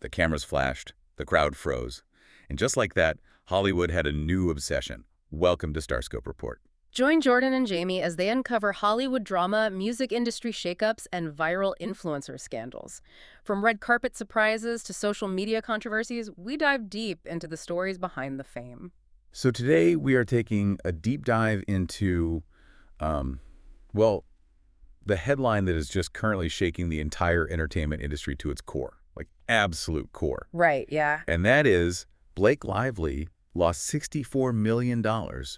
The cameras flashed, the crowd froze. And just like that, Hollywood had a new obsession. Welcome to Starscope Report. Join Jordan and Jamie as they uncover Hollywood drama, music industry shakeups, and viral influencer scandals. From red carpet surprises to social media controversies, we dive deep into the stories behind the fame. So today we are taking a deep dive into, well, the headline that is just currently shaking the entire entertainment industry to its core, like absolute core. Right, yeah. And that is Blake Lively lost $64 million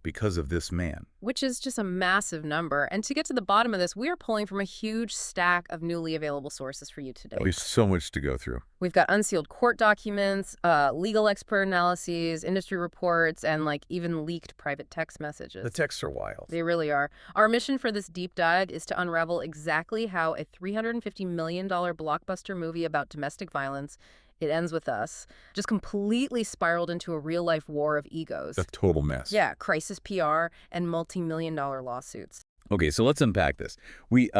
because of this man. Which is just a massive number. And to get to the bottom of this, we are pulling from a huge stack of newly available sources for you today. We have so much to go through. We've got unsealed court documents, legal expert analyses, industry reports, and even leaked private text messages. The texts are wild. They really are. Our mission for this deep dive is to unravel exactly how a $350 million blockbuster movie about domestic violence, It Ends With Us, just completely spiraled into a real-life war of egos. A total mess. Yeah, crisis PR and multi-million-dollar lawsuits. Okay, so let's unpack this. We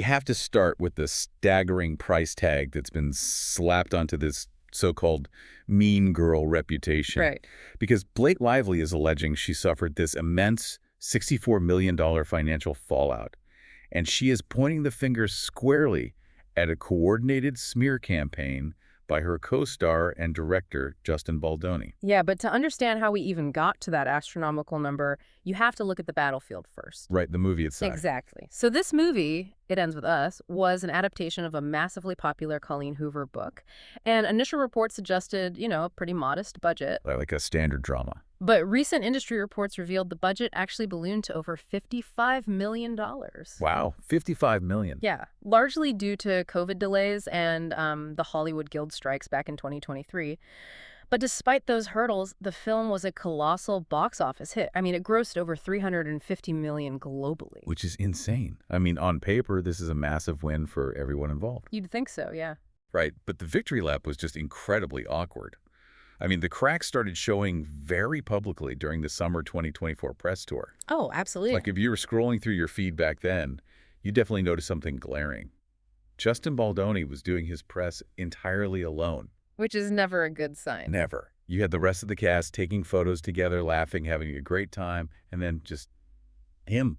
have to start with the staggering price tag that's been slapped onto this so-called mean girl reputation. Right. Because Blake Lively is alleging she suffered this immense $64 million financial fallout. And she is pointing the finger squarely at a coordinated smear campaign by her co-star and director, Justin Baldoni. Yeah, but to understand how we even got to that astronomical number, you have to look at the battlefield first. Right, the movie itself. Exactly. So this movie, It Ends With Us, was an adaptation of a massively popular Colleen Hoover book. And initial reports suggested, a pretty modest budget. Like a standard drama. But recent industry reports revealed the budget actually ballooned to over $55 million. Wow, $55 million. Yeah, largely due to COVID delays and the Hollywood Guild strikes back in 2023. But despite those hurdles, the film was a colossal box office hit. I mean, it grossed over $350 million globally. Which is insane. I mean, on paper, this is a massive win for everyone involved. You'd think so, yeah. Right, but the victory lap was just incredibly awkward. I mean, the cracks started showing very publicly during the summer 2024 press tour. Oh, absolutely. Like if you were scrolling through your feed back then, you definitely noticed something glaring. Justin Baldoni was doing his press entirely alone. Which is never a good sign. Never. You had the rest of the cast taking photos together, laughing, having a great time, and then just him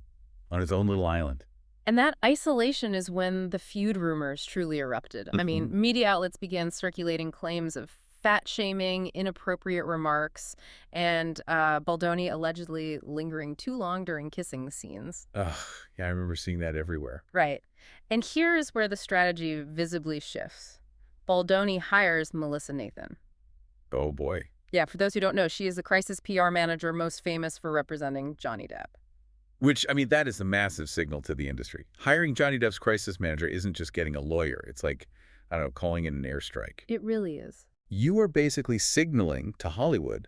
on his own little island. And that isolation is when the feud rumors truly erupted. I mean, media outlets began circulating claims of fat-shaming, inappropriate remarks, and Baldoni allegedly lingering too long during kissing scenes. Ugh, yeah, I remember seeing that everywhere. Right. And here is where the strategy visibly shifts. Baldoni hires Melissa Nathan. Oh, boy. Yeah, for those who don't know, she is the crisis PR manager most famous for representing Johnny Depp. Which, I mean, that is a massive signal to the industry. Hiring Johnny Depp's crisis manager isn't just getting a lawyer. It's like, I don't know, calling in an airstrike. It really is. You are basically signaling to Hollywood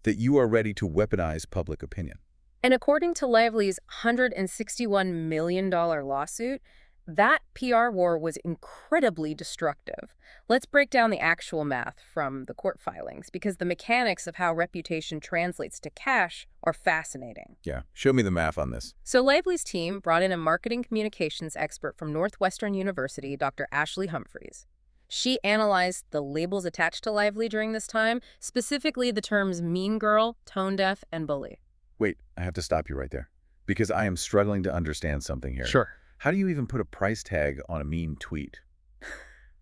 that you are ready to weaponize public opinion. And according to Lively's $161 million lawsuit, that PR war was incredibly destructive. Let's break down the actual math from the court filings, because the mechanics of how reputation translates to cash are fascinating. Yeah, show me the math on this. So Lively's team brought in a marketing communications expert from Northwestern University, Dr. Ashley Humphreys. She analyzed the labels attached to Lively during this time, specifically the terms mean girl, tone deaf, and bully. Wait, I have to stop you right there, because I am struggling to understand something here. Sure. How do you even put a price tag on a mean tweet?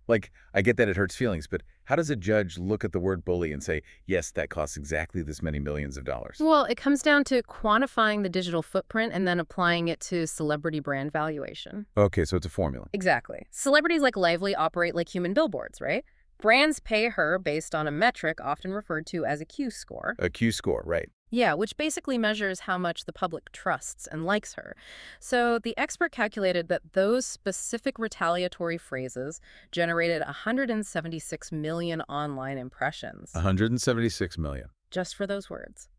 Like, I get that it hurts feelings, but how does a judge look at the word bully and say, yes, that costs exactly this many millions of dollars? Well, it comes down to quantifying the digital footprint and then applying it to celebrity brand valuation. Okay, so it's a formula. Exactly. Celebrities like Lively operate like human billboards, right? Brands pay her based on a metric often referred to as a Q score. A Q score, right. Yeah, which basically measures how much the public trusts and likes her. So the expert calculated that those specific retaliatory phrases generated 176 million online impressions. 176 million. Just for those words.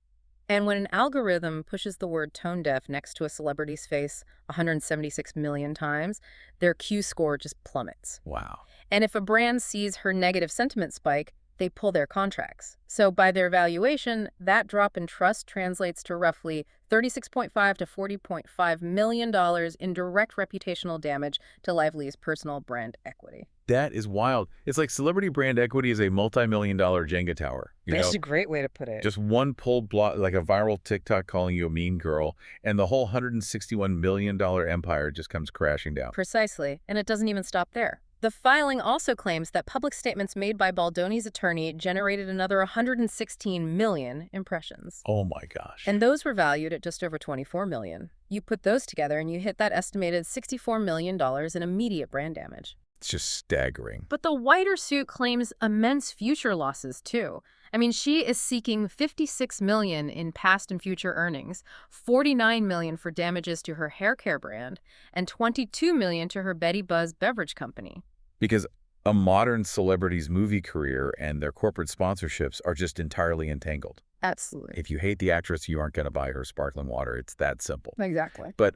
And when an algorithm pushes the word tone deaf next to a celebrity's face 176 million times, their Q score just plummets. Wow. And if a brand sees her negative sentiment spike, they pull their contracts. So by their valuation, that drop in trust translates to roughly $36.5 to $40.5 million in direct reputational damage to Lively's personal brand equity. That is wild. It's like celebrity brand equity is a multi-million-dollar Jenga tower. That's a great way to put it. Just one pulled block, like a viral TikTok calling you a mean girl, and the whole $161 million empire just comes crashing down. Precisely, and it doesn't even stop there. The filing also claims that public statements made by Baldoni's attorney generated another 116 million impressions. Oh my gosh. And those were valued at just over 24 million. You put those together and you hit that estimated $64 million in immediate brand damage. It's just staggering. But the wider suit claims immense future losses, too. I mean, she is seeking $56 million in past and future earnings, $49 million for damages to her hair care brand, and $22 million to her Betty Buzz beverage company. Because a modern celebrity's movie career and their corporate sponsorships are just entirely entangled. Absolutely. If you hate the actress, you aren't going to buy her sparkling water. It's that simple. Exactly. But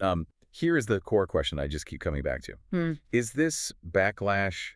here is the core question I just keep coming back to. Is this backlash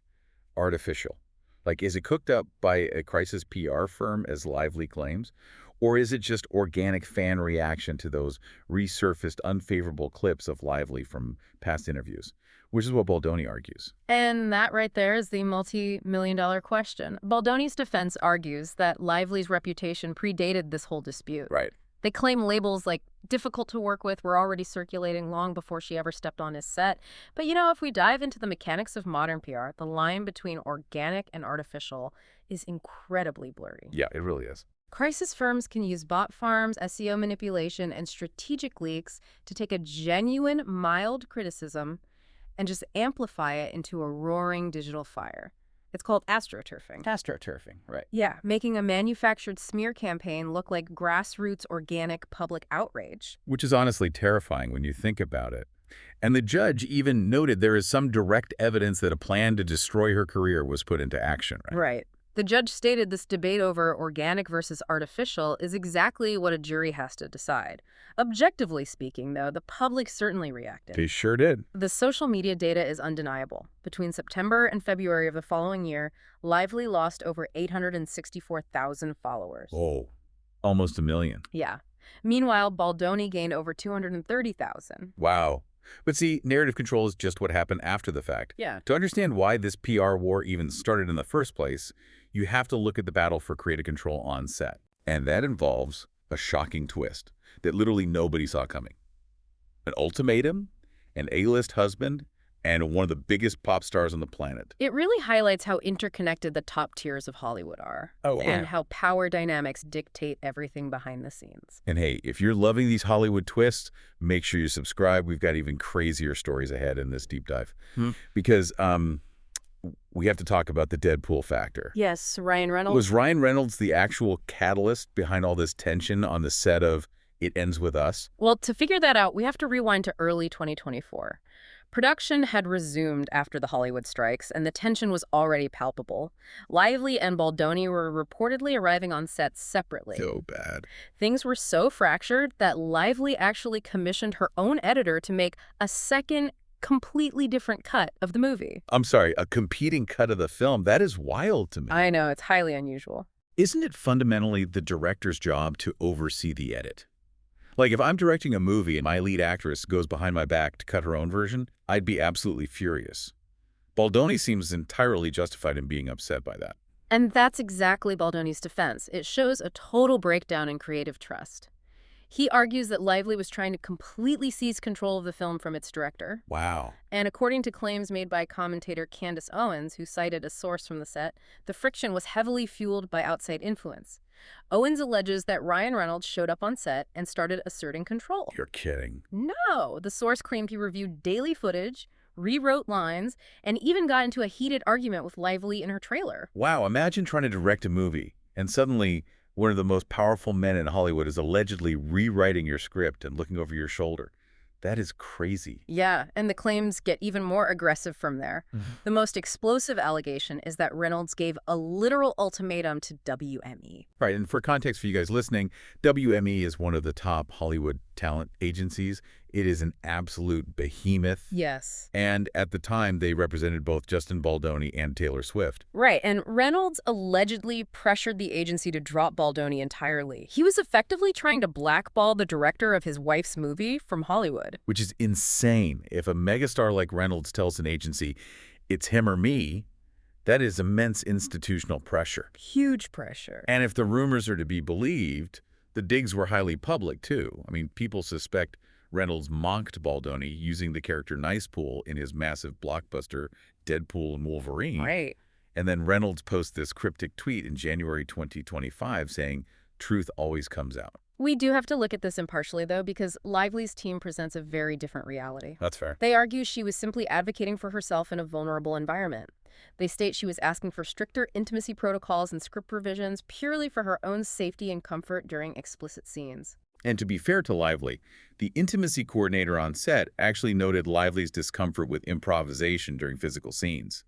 artificial? Like, is it cooked up by a crisis PR firm, as Lively claims? Or is it just organic fan reaction to those resurfaced unfavorable clips of Lively from past interviews? Which is what Baldoni argues. And that right there is the multi-million-dollar question. Baldoni's defense argues that Lively's reputation predated this whole dispute. Right. They claim labels like difficult to work with were already circulating long before she ever stepped on his set. But if we dive into the mechanics of modern PR, the line between organic and artificial is incredibly blurry. Yeah, it really is. Crisis firms can use bot farms, SEO manipulation, and strategic leaks to take a genuine, mild criticism and just amplify it into a roaring digital fire. It's called astroturfing. Astroturfing, right. Yeah, making a manufactured smear campaign look like grassroots organic public outrage. Which is honestly terrifying when you think about it. And the judge even noted there is some direct evidence that a plan to destroy her career was put into action, right? Right. The judge stated this debate over organic versus artificial is exactly what a jury has to decide. Objectively speaking, though, the public certainly reacted. They sure did. The social media data is undeniable. Between September and February of the following year, Lively lost over 864,000 followers. Oh, almost a million. Yeah. Meanwhile, Baldoni gained over 230,000. Wow. But see, narrative control is just what happened after the fact. Yeah. To understand why this PR war even started in the first place, you have to look at the battle for creative control on set. And that involves a shocking twist that literally nobody saw coming. An ultimatum, an A-list husband, and one of the biggest pop stars on the planet. It really highlights how interconnected the top tiers of Hollywood are. Oh, yeah. And how power dynamics dictate everything behind the scenes. And hey, if you're loving these Hollywood twists, make sure you subscribe. We've got even crazier stories ahead in this deep dive. Because we have to talk about the Deadpool factor. Yes, Ryan Reynolds. Was Ryan Reynolds the actual catalyst behind all this tension on the set of It Ends With Us? Well, to figure that out, we have to rewind to early 2024. Production had resumed after the Hollywood strikes, and the tension was already palpable. Lively and Baldoni were reportedly arriving on set separately. So bad. Things were so fractured that Lively actually commissioned her own editor to make a second, completely different cut of the movie. I'm sorry, a competing cut of the film? That is wild to me. I know, it's highly unusual. Isn't it fundamentally the director's job to oversee the edit? Like, if I'm directing a movie and my lead actress goes behind my back to cut her own version, I'd be absolutely furious. Baldoni seems entirely justified in being upset by that. And that's exactly Baldoni's defense. It shows a total breakdown in creative trust. He argues that Lively was trying to completely seize control of the film from its director. Wow. And according to claims made by commentator Candace Owens, who cited a source from the set, the friction was heavily fueled by outside influence. Owens alleges that Ryan Reynolds showed up on set and started asserting control. You're kidding. No, the source claimed he reviewed daily footage, rewrote lines, and even got into a heated argument with Lively in her trailer. Wow, imagine trying to direct a movie, and suddenly one of the most powerful men in Hollywood is allegedly rewriting your script and looking over your shoulder. That is crazy. Yeah, and the claims get even more aggressive from there. The most explosive allegation is that Reynolds gave a literal ultimatum to WME. Right, and for context for you guys listening, WME is one of the top Hollywood talent agencies. It is an absolute behemoth. Yes. And at the time, they represented both Justin Baldoni and Taylor Swift. Right, and Reynolds allegedly pressured the agency to drop Baldoni entirely. He was effectively trying to blackball the director of his wife's movie from Hollywood. Which is insane. If a megastar like Reynolds tells an agency, it's him or me, That is immense institutional pressure. Huge pressure. And if the rumors are to be believed, the digs were highly public, too. I mean, people suspect Reynolds mocked Baldoni using the character Nicepool in his massive blockbuster Deadpool and Wolverine. Right. And then Reynolds posts this cryptic tweet in January 2025 saying, "Truth always comes out." We do have to look at this impartially, though, because Lively's team presents a very different reality. That's fair. They argue she was simply advocating for herself in a vulnerable environment. They state she was asking for stricter intimacy protocols and script revisions purely for her own safety and comfort during explicit scenes. And to be fair to Lively, the intimacy coordinator on set actually noted Lively's discomfort with improvisation during physical scenes.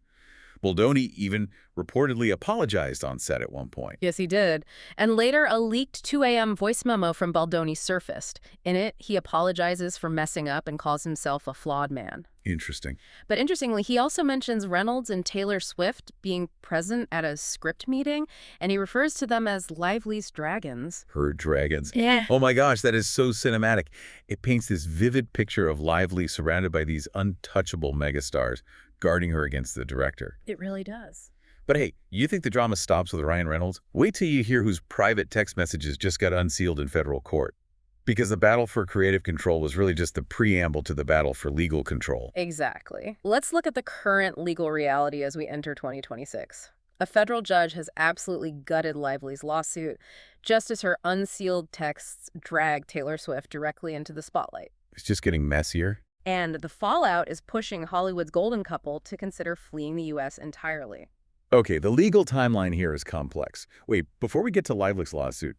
Baldoni even reportedly apologized on set at one point. Yes, he did. And later, a leaked 2 a.m. voice memo from Baldoni surfaced. In it, he apologizes for messing up and calls himself a flawed man. Interesting. But interestingly, he also mentions Reynolds and Taylor Swift being present at a script meeting, and he refers to them as Lively's dragons. Her dragons. Yeah. Oh my gosh, that is so cinematic. It paints this vivid picture of Lively surrounded by these untouchable megastars, guarding her against the director. It really does. But hey, you think the drama stops with Ryan Reynolds? Wait till you hear whose private text messages just got unsealed in federal court. Because the battle for creative control was really just the preamble to the battle for legal control. Exactly. Let's look at the current legal reality as we enter 2026. A federal judge has absolutely gutted Lively's lawsuit, just as her unsealed texts drag Taylor Swift directly into the spotlight. It's just getting messier. And the fallout is pushing Hollywood's golden couple to consider fleeing the U.S. entirely. Okay, the legal timeline here is complex. Wait, before we get to Lively's lawsuit,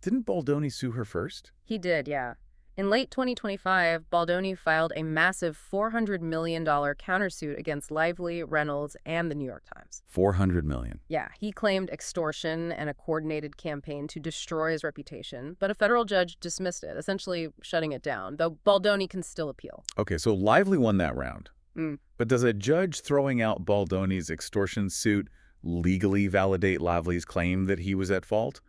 didn't Baldoni sue her first? He did, yeah. In late 2025, Baldoni filed a massive $400 million countersuit against Lively, Reynolds, and the New York Times. $400 million. Yeah, he claimed extortion and a coordinated campaign to destroy his reputation, but a federal judge dismissed it, essentially shutting it down, though Baldoni can still appeal. Okay, so Lively won that round. But does a judge throwing out Baldoni's extortion suit legally validate Lively's claim that he was at fault?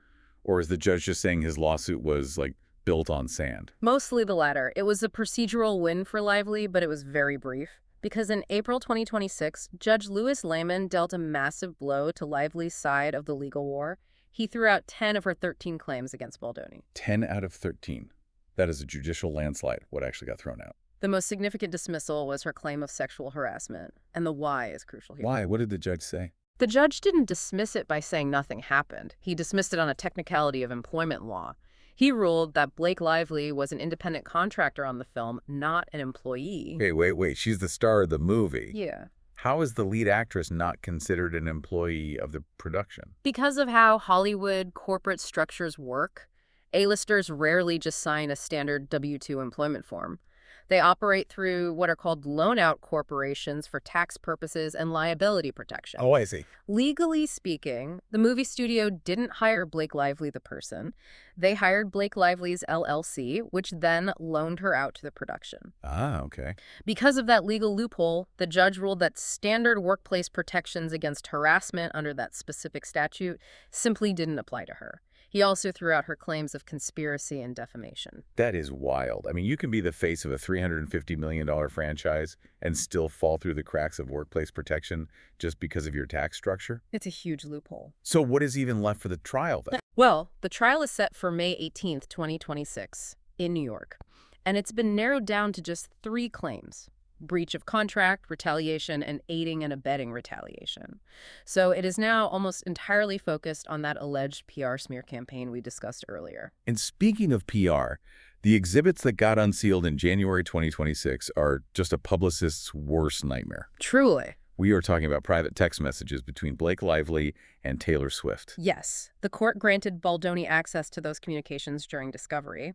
Or is the judge just saying his lawsuit was, like, built on sand? Mostly the latter. It was a procedural win for Lively, but it was very brief. Because in April 2026, Judge Louis Layman dealt a massive blow to Lively's side of the legal war. He threw out 10 of her 13 claims against Baldoni. 10 out of 13. That is a judicial landslide, what actually got thrown out. The most significant dismissal was her claim of sexual harassment, and the why is crucial here. Why? What did the judge say? The judge didn't dismiss it by saying nothing happened. He dismissed it on a technicality of employment law. He ruled that Blake Lively was an independent contractor on the film, not an employee. Okay, wait. She's the star of the movie. Yeah. How is the lead actress not considered an employee of the production? Because of how Hollywood corporate structures work, A-listers rarely just sign a standard W-2 employment form. They operate through what are called loan-out corporations for tax purposes and liability protection. Oh, I see. Legally speaking, the movie studio didn't hire Blake Lively, the person. They hired Blake Lively's LLC, which then loaned her out to the production. Ah, okay. Because of that legal loophole, the judge ruled that standard workplace protections against harassment under that specific statute simply didn't apply to her. He also threw out her claims of conspiracy and defamation. That is wild. I mean, you can be the face of a $350 million franchise and still fall through the cracks of workplace protection just because of your tax structure? It's a huge loophole. So what is even left for the trial, then? Well, the trial is set for May 18th, 2026, in New York. And it's been narrowed down to just 3 claims: breach of contract, retaliation, and aiding and abetting retaliation. So it is now almost entirely focused on that alleged PR smear campaign we discussed earlier. And speaking of PR, the exhibits that got unsealed in January 2026 are just a publicist's worst nightmare. Truly. We are talking about private text messages between Blake Lively and Taylor Swift. Yes, the court granted Baldoni access to those communications during discovery.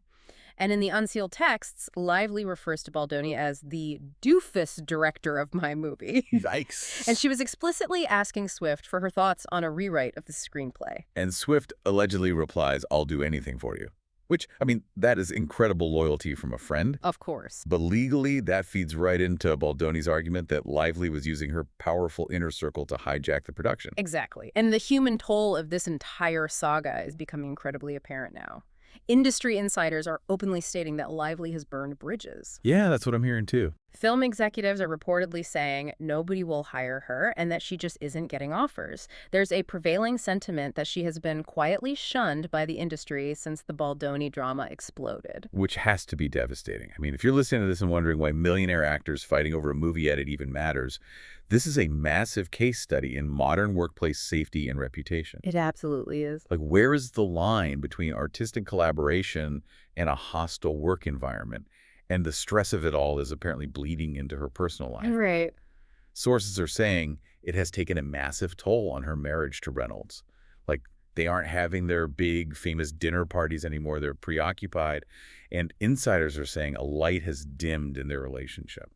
And in the unsealed texts, Lively refers to Baldoni as the doofus director of my movie. Yikes. And she was explicitly asking Swift for her thoughts on a rewrite of the screenplay. And Swift allegedly replies, "I'll do anything for you." Which, I mean, that is incredible loyalty from a friend. Of course. But legally, that feeds right into Baldoni's argument that Lively was using her powerful inner circle to hijack the production. Exactly. And the human toll of this entire saga is becoming incredibly apparent now. Industry insiders are openly stating that Lively has burned bridges. Yeah, that's what I'm hearing too. Film executives are reportedly saying nobody will hire her and that she just isn't getting offers. There's a prevailing sentiment that she has been quietly shunned by the industry since the Baldoni drama exploded. Which has to be devastating. I mean, if you're listening to this and wondering why millionaire actors fighting over a movie edit even matters, this is a massive case study in modern workplace safety and reputation. It absolutely is. Like, where is the line between artistic collaboration and a hostile work environment? And the stress of it all is apparently bleeding into her personal life. Right. Sources are saying it has taken a massive toll on her marriage to Reynolds. Like, they aren't having their big, famous dinner parties anymore. They're preoccupied. And insiders are saying a light has dimmed in their relationship.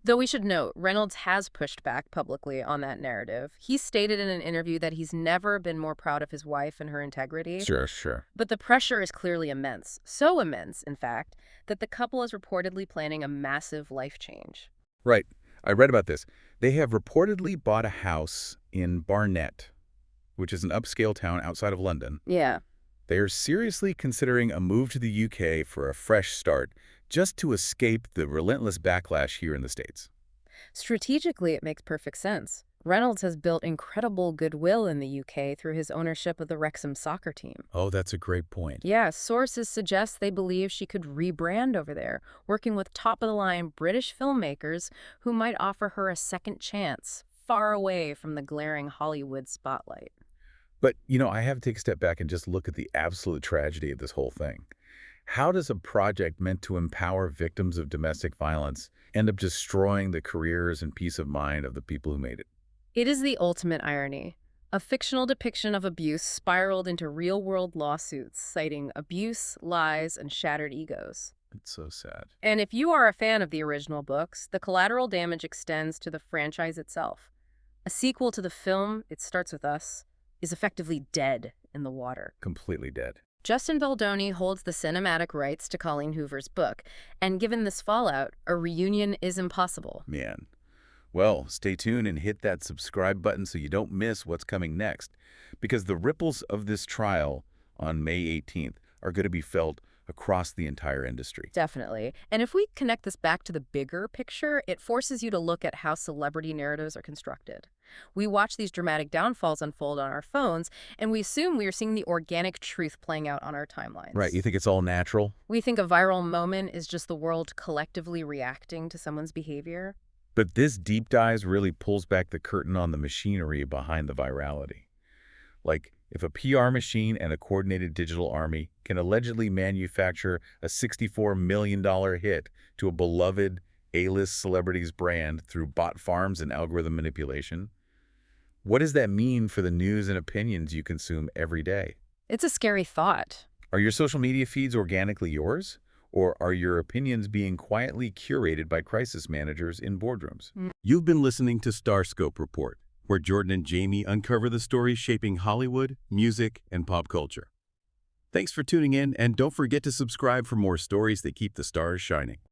Though we should note, Reynolds has pushed back publicly on that narrative. He stated in an interview that he's never been more proud of his wife and her integrity. Sure. But the pressure is clearly immense. So immense, in fact, that the couple is reportedly planning a massive life change. Right. I read about this. They have reportedly bought a house in Barnet, which is an upscale town outside of London. Yeah. They are seriously considering a move to the UK for a fresh start, just to escape the relentless backlash here in the States. Strategically, it makes perfect sense. Reynolds has built incredible goodwill in the UK through his ownership of the Wrexham soccer team. Oh, that's a great point. Yeah, sources suggest they believe she could rebrand over there, working with top-of-the-line British filmmakers who might offer her a second chance, far away from the glaring Hollywood spotlight. But, I have to take a step back and just look at the absolute tragedy of this whole thing. How does a project meant to empower victims of domestic violence end up destroying the careers and peace of mind of the people who made it? It is the ultimate irony. A fictional depiction of abuse spiraled into real-world lawsuits, citing abuse, lies, and shattered egos. It's so sad. And if you are a fan of the original books, the collateral damage extends to the franchise itself. A sequel to the film, It Starts With Us, is effectively dead in the water. Completely dead. Justin Baldoni holds the cinematic rights to Colleen Hoover's book, and given this fallout, a reunion is impossible. Man. Well, stay tuned and hit that subscribe button so you don't miss what's coming next, because the ripples of this trial on May 18th are going to be felt across the entire industry. Definitely. And if we connect this back to the bigger picture, it forces you to look at how celebrity narratives are constructed. We watch these dramatic downfalls unfold on our phones, and we assume we are seeing the organic truth playing out on our timelines. Right, you think it's all natural? We think a viral moment is just the world collectively reacting to someone's behavior. But this deep dive really pulls back the curtain on the machinery behind the virality. Like, if a PR machine and a coordinated digital army can allegedly manufacture a $64 million hit to a beloved A-list celebrity's brand through bot farms and algorithm manipulation, what does that mean for the news and opinions you consume every day? It's a scary thought. Are your social media feeds organically yours? Or are your opinions being quietly curated by crisis managers in boardrooms? You've been listening to Starscope Report, where Jordan and Jamie uncover the stories shaping Hollywood, music, and pop culture. Thanks for tuning in, and don't forget to subscribe for more stories that keep the stars shining.